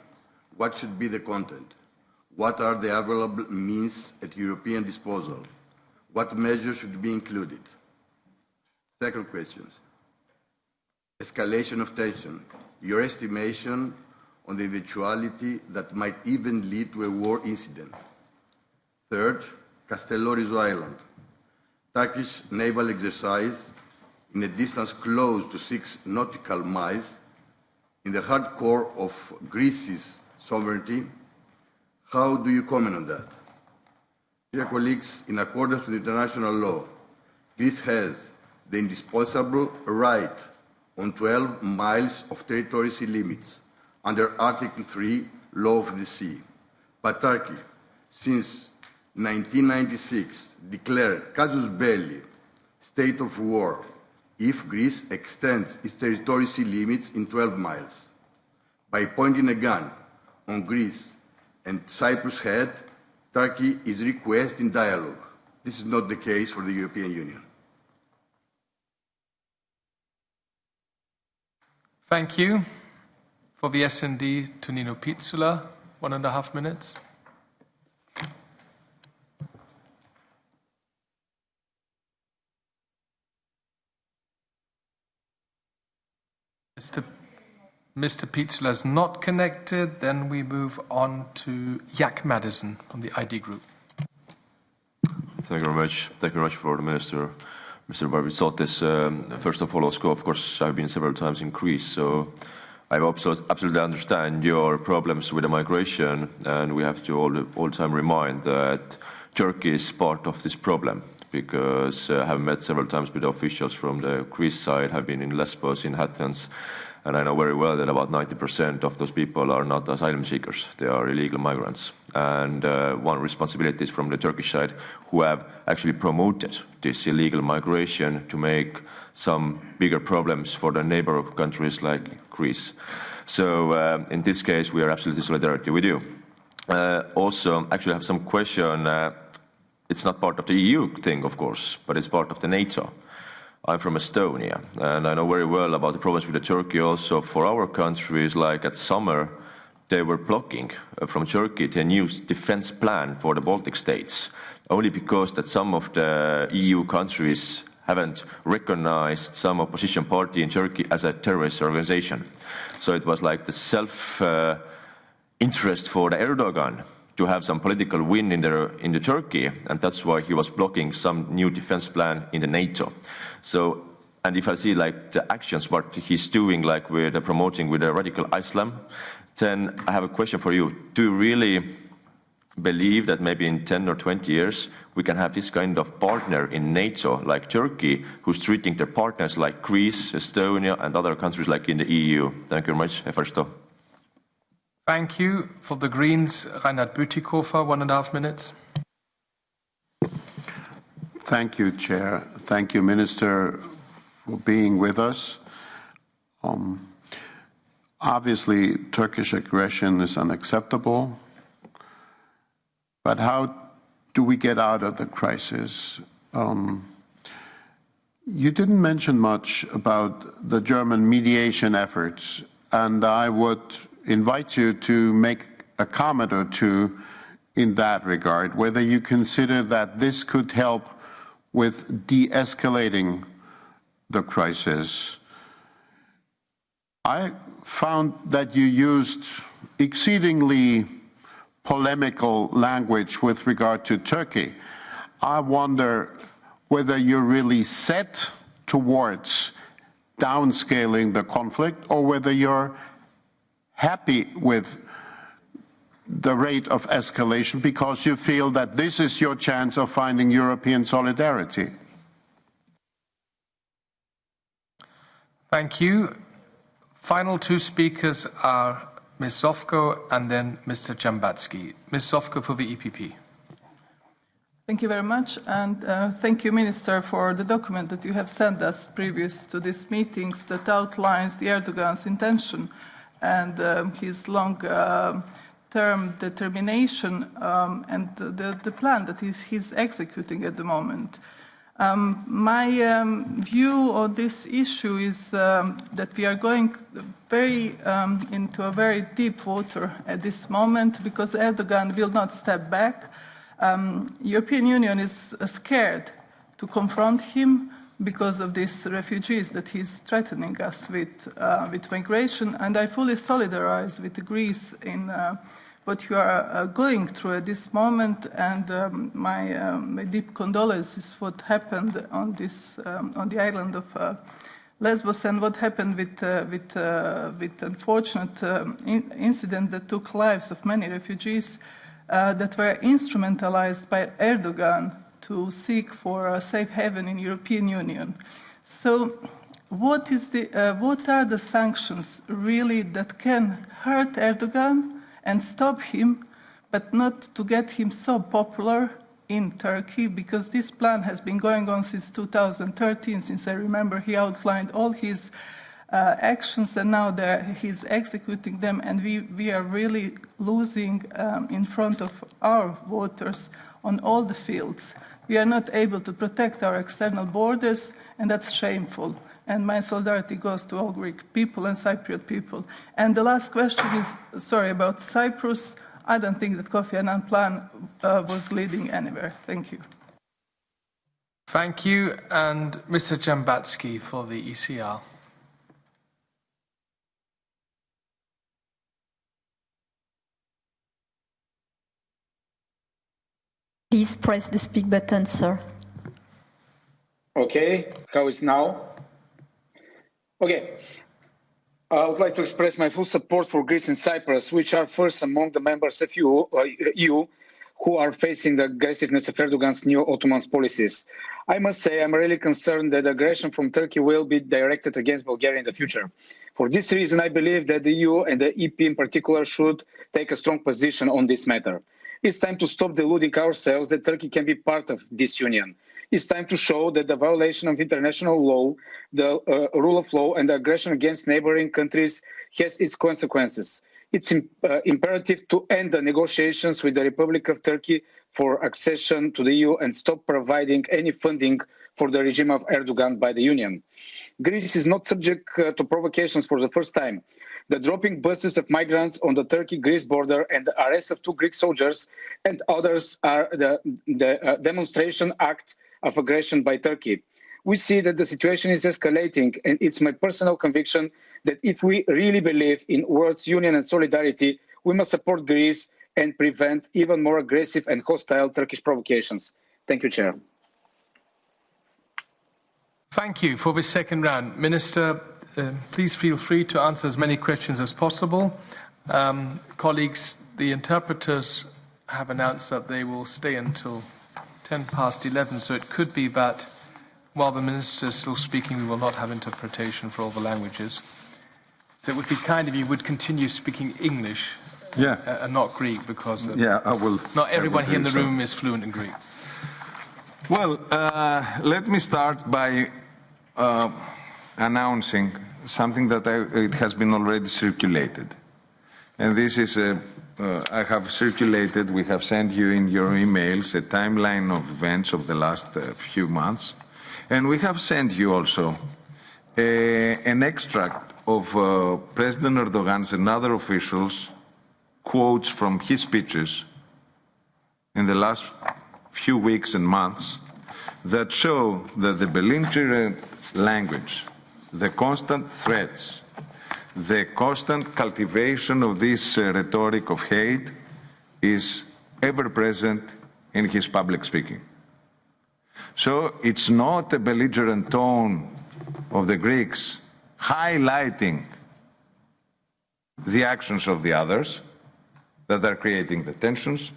What should be the content? What are the available means at European disposal? What measures should be included? Second question. Escalation of tension. Your estimation on the eventuality that might even lead to a war incident. Third, Castellorizo Island. Turkish naval exercise in a distance close to 6 nautical miles in the hard core of Greece's sovereignty. How do you comment on that? Dear colleagues, in accordance with international law, Greece has the indispensable right on 12 miles of territory sea limits under Article 3, Law of the Sea. But Turkey, since 1996, declared casus belli, state of war, if Greece extends its territorial sea limits in 12 miles. By pointing a gun on Greece and Cyprus' head, Turkey is requesting dialogue. This is not the case for the European Union. Thank you. For the S&D, Tonino Pizzula, 1.5 minutes. Mr. Pizzula is not connected. Then we move on to Jack Madison from the ID Group. Thank you very much. Thank you very much for the Minister, Mr. Varvitsiotis. First of all, of course, I've been several times in Greece, so I absolutely understand your problems with the migration, and we have to all the time remind that Turkey is part of this problem, because I have met several times with the officials from the Greece side, have been in Lesbos, in Athens, and I know very well that about 90% of those people are not asylum seekers, they are illegal migrants. And one responsibility is from the Turkish side, who have actually promoted this illegal migration to make some bigger problems for the neighbor countries like Greece. So in this case, we are absolutely solidarity with you. Also, actually I have some question. It's not part of the EU thing, of course, but it's part of the NATO. I'm from Estonia, and I know very well about the problems with the Turkey also. For our countries, like at summer, they were blocking from Turkey the new defense plan for the Baltic states, only because that some of the EU countries haven't recognized some opposition party in Turkey as a terrorist organization. So it was like the self-interest for the Erdogan to have some political win in the Turkey, and that's why he was blocking some new defense plan in the NATO. So, and if I see like the actions, what he's doing, like with the promoting with the radical Islam, then I have a question for you. Do you really believe that maybe in 10 or 20 years we can have this kind of partner in NATO, like Turkey, who's treating their partners like Greece, Estonia, and other countries like in the EU? Thank you very much. Thank you. For the Greens, Reinhard Bütikofer, 1.5 minutes. Thank you, Chair. Thank you, Minister, for being with us. Obviously, Turkish aggression is unacceptable. But how do we get out of the crisis? You didn't mention much about the German mediation efforts, and I would invite you to make a comment or two in that regard, whether you consider that this could help with de-escalating the crisis. I found that you used exceedingly polemical language with regard to Turkey. I wonder whether you're really set towards downscaling the conflict, or whether you're happy with the rate of escalation because you feel that this is your chance of finding European solidarity. Thank you. Final two speakers are Ms. Zofko and then Mr. Jambatsky. Ms. Zofko for the EPP. Thank you very much, and thank you, Minister, for the document that you have sent us previous to these meetings that outlines the Erdogan's intention and his long-term determination and the plan that he's executing at the moment. My view on this issue is that we are going into a very deep water at this moment because Erdogan will not step back. European Union is scared to confront him because of these refugees that he's threatening us with migration, and I fully solidarize with Greece in what you are going through at this moment, and my deep condolences what happened on the island of Lesbos and what happened with unfortunate incident that took lives of many refugees that were instrumentalized by Erdogan to seek for a safe haven in European Union. So what are the sanctions really that can hurt Erdogan and stop him, but not to get him so popular in Turkey, because this plan has been going on since 2013. Since I remember, he outlined all his actions, and now he's executing them, and we are really losing in front of our voters on all the fields. We are not able to protect our external borders, and that's shameful. And my solidarity goes to all Greek people and Cypriot people. And the last question is, sorry, about Cyprus. I don't think that Kofi Annan plan was leading anywhere. Thank you. Thank you. And Mr. Jambatsky for the ECR. Please press the speak button, sir. Okay, how is now? Okay. I would like to express my full support for Greece and Cyprus, which are first among the members of EU who are facing the aggressiveness of Erdogan's new Ottoman policies. I must say I'm really concerned that aggression from Turkey will be directed against Bulgaria in the future. For this reason, I believe that the EU and the EP in particular should take a strong position on this matter. It's time to stop deluding ourselves that Turkey can be part of this union. It's time to show that the violation of international law, the rule of law, and the aggression against neighboring countries has its consequences. It's imperative to end the negotiations with the Republic of Turkey for accession to the EU and stop providing any funding for the regime of Erdogan by the Union. Greece is not subject to provocations for the first time. The dropping buses of migrants on the Turkey-Greece border and the arrest of 2 Greek soldiers and others are the demonstration act of aggression by Turkey. We see that the situation is escalating, and it's my personal conviction that if we really believe in words union and solidarity, we must support Greece and prevent even more aggressive and hostile Turkish provocations. Thank you, Chair. Thank you. For this second round, Minister, please feel free to answer as many questions as possible. Colleagues, the interpreters have announced that they will stay until 11:10, so it could be that while the Minister is still speaking, we will not have interpretation for all the languages. So it would be kind if you would continue speaking English and not Greek, because I will. Not everyone here in the room is fluent in Greek. Well, let me start by announcing something that it has been already circulated. And this is I have circulated, we have sent you in your emails a timeline of events of the last few months. And we have sent you also an extract of President Erdogan's and other officials' quotes from his speeches in the last few weeks and months that show that the belligerent language, the constant threats, the constant cultivation of this rhetoric of hate is ever present in his public speaking. So it's not a belligerent tone of the Greeks highlighting the actions of the others that are creating the tensions,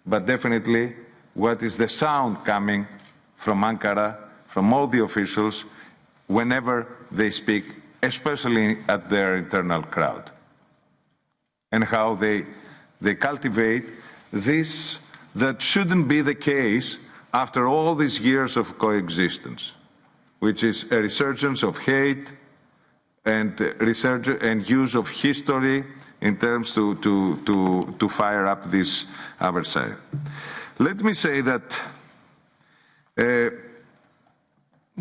but definitely what is the sound coming from Ankara, from all the officials, whenever they speak, especially at their internal crowd, and how they cultivate this that shouldn't be the case after all these years of coexistence, which is a resurgence of hate and use of history in terms to fire up this adversary. Let me say that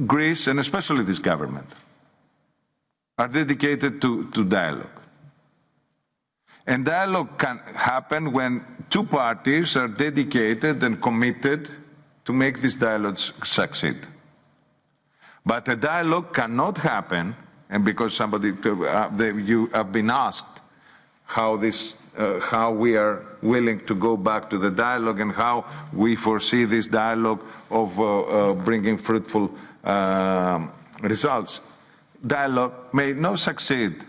Greece, and especially this government, are dedicated to dialogue. And dialogue can happen when 2 parties are dedicated and committed to make these dialogues succeed. But a dialogue cannot happen, and because you have been asked how we are willing to go back to the dialogue and how we foresee this dialogue of bringing fruitful results. Dialogue may not succeed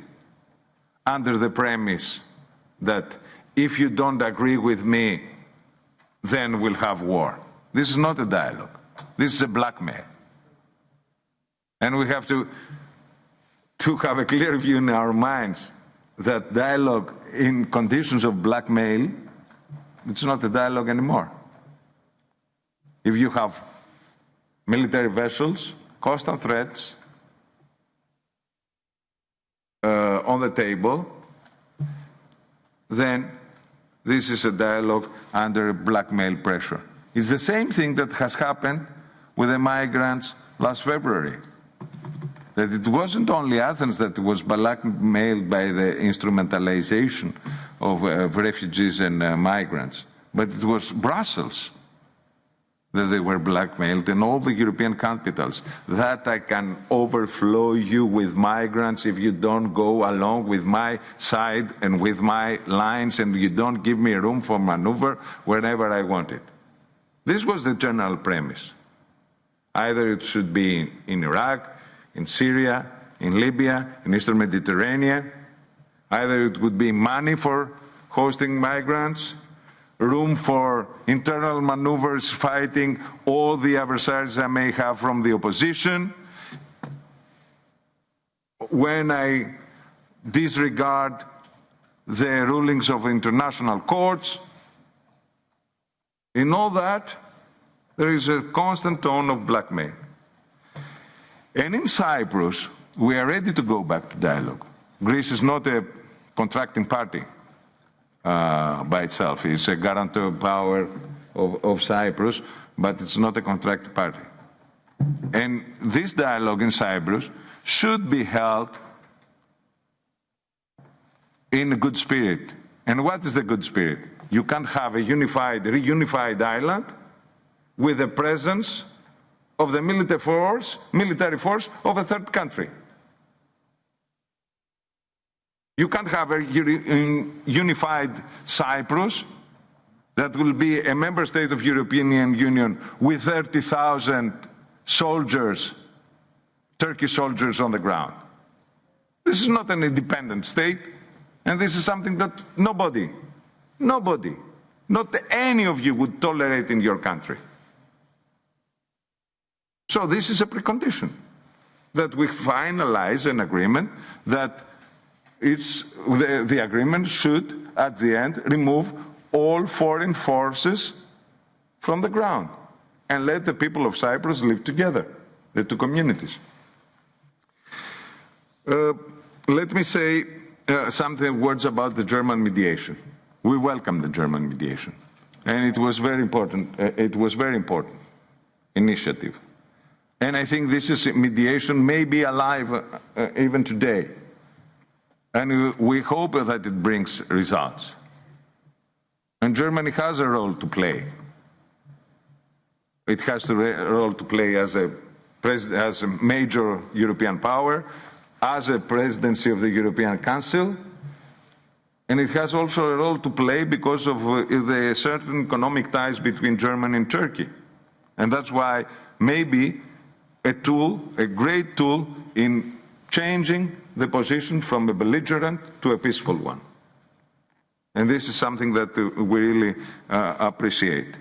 under the premise that if you don't agree with me, then we'll have war. This is not a dialogue. This is a blackmail. And we have to have a clear view in our minds that dialogue in conditions of blackmail, it's not a dialogue anymore. if you have military vessels, constant threats on the table, then this is a dialogue under blackmail pressure. It's the same thing that has happened with the migrants last February. That it wasn't only Athens that was blackmailed by the instrumentalization of refugees and migrants, but it was Brussels that they were blackmailed in all the European capitals. That I can overflow you with migrants if you don't go along with my side and with my lines and you don't give me room for maneuver wherever I want it. This was the general premise. Either it should be in Iraq, in Syria, in Libya, in Eastern Mediterranean. Either it would be money for hosting migrants, room for internal maneuvers fighting all the adversaries I may have from the opposition. When I disregard the rulings of international courts, in all that, there is a constant tone of blackmail. And in Cyprus, we are ready to go back to dialogue. Greece is not a contracting party by itself. It's a guarantor power of Cyprus, but it's not a contracting party. And this dialogue in Cyprus should be held in a good spirit. And what is the good spirit? You can't have a reunified island with the presence of the military force of a third country. You can't have a unified Cyprus that will be a member state of European Union with 30,000 soldiers, Turkish soldiers on the ground. This is not an independent state, and this is something that nobody, not any of you would tolerate in your country. So this is a precondition, that we finalize an agreement that the agreement should, at the end, remove all foreign forces from the ground and let the people of Cyprus live together, the two communities. Let me say words about the German mediation. We welcome the German mediation, and it was very important. It was very important initiative. And I think this mediation may be alive even today. And we hope that it brings results. And Germany has a role to play. It has a role to play as a major European power, as a presidency of the European Council, and it has also a role to play because of the certain economic ties between Germany and Turkey. And that's why maybe a great tool in changing the position from a belligerent to a peaceful one. And this is something that we really appreciate.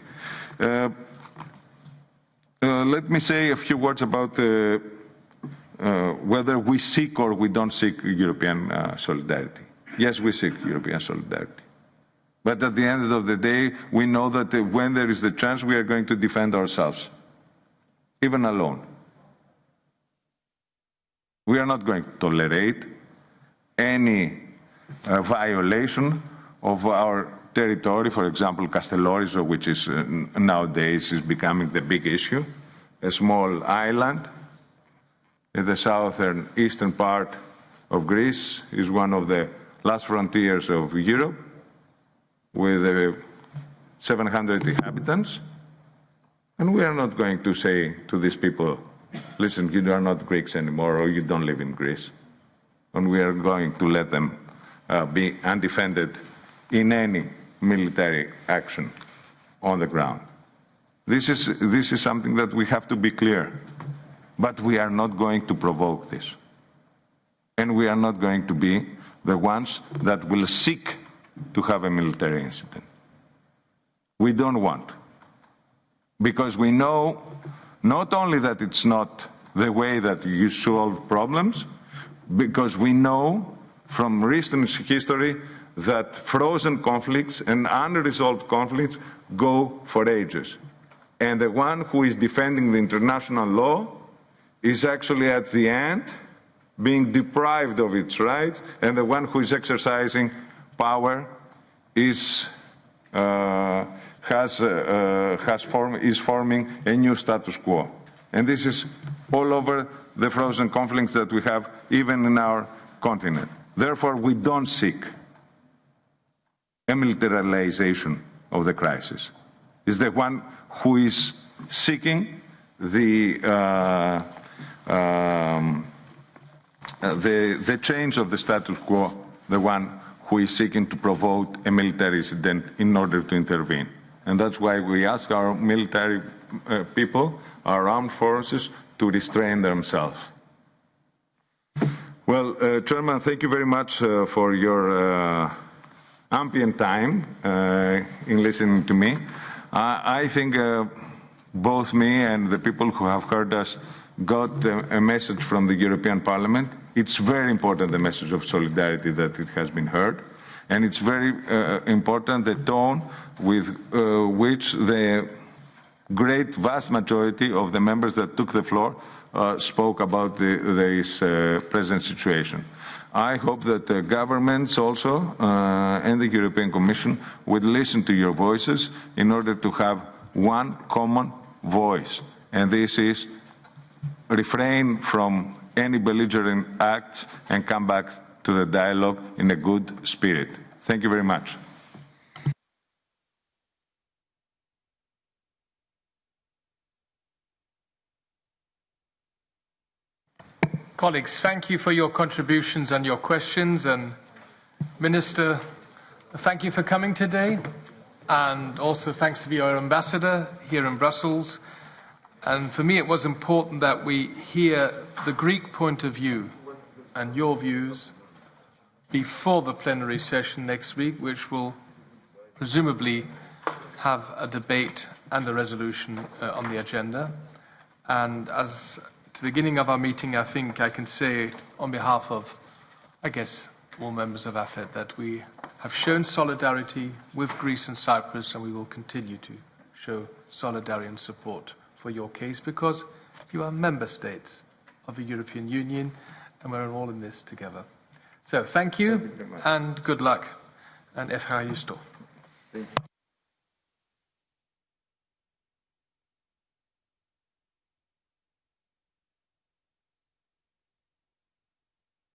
Let me say a few words about whether we seek or we don't seek European solidarity. Yes, we seek European solidarity. But at the end of the day, we know that when there is the chance, we are going to defend ourselves, even alone. We are not going to tolerate any violation of our territory, for example, Castellorizo, which is nowadays is becoming the big issue, a small island in the southern eastern part of Greece, is one of the last frontiers of Europe, with 700 inhabitants. And we are not going to say to these people, listen, you are not Greeks anymore, or you don't live in Greece. And we are going to let them be undefended in any military action on the ground. This is something that we have to be clear. But we are not going to provoke this. And we are not going to be the ones that will seek to have a military incident. We don't want. Because we know not only that it's not the way that you solve problems, because we know from recent history that frozen conflicts and unresolved conflicts go for ages. And the one who is defending the international law is actually at the end being deprived of its rights, and the one who is exercising power is forming a new status quo. And this is all over the frozen conflicts that we have even in our continent. Therefore, we don't seek a militarization of the crisis. It's the one who is seeking the change of the status quo, the one who is seeking to provoke a military incident in order to intervene. And that's why we ask our military people, our armed forces, to restrain themselves. Well, Chairman, thank you very much for your ambient time in listening to me. I think both me and the people who have heard us got a message from the European Parliament. It's very important, the message of solidarity, that it has been heard. And it's very important the tone with which the great vast majority of the members that took the floor spoke about this present situation. I hope that the governments also and the European Commission would listen to your voices in order to have one common voice. And this is refrain from any belligerent acts and come back to the dialogue in a good spirit. Thank you very much. Colleagues, thank you for your contributions and your questions. And Minister, thank you for coming today. And also thanks to your ambassador here in Brussels. And for me, it was important that we hear the Greek point of view and your views before the plenary session next week, which will presumably have a debate and a resolution on the agenda. And as to the beginning of our meeting, I think I can say on behalf of, I guess, all members of AFET that we have shown solidarity with Greece and Cyprus, and we will continue to show solidarity and support for your case, because you are member states of the European Union and we're all in this together. So thank you and good luck, and ευχαριστώ.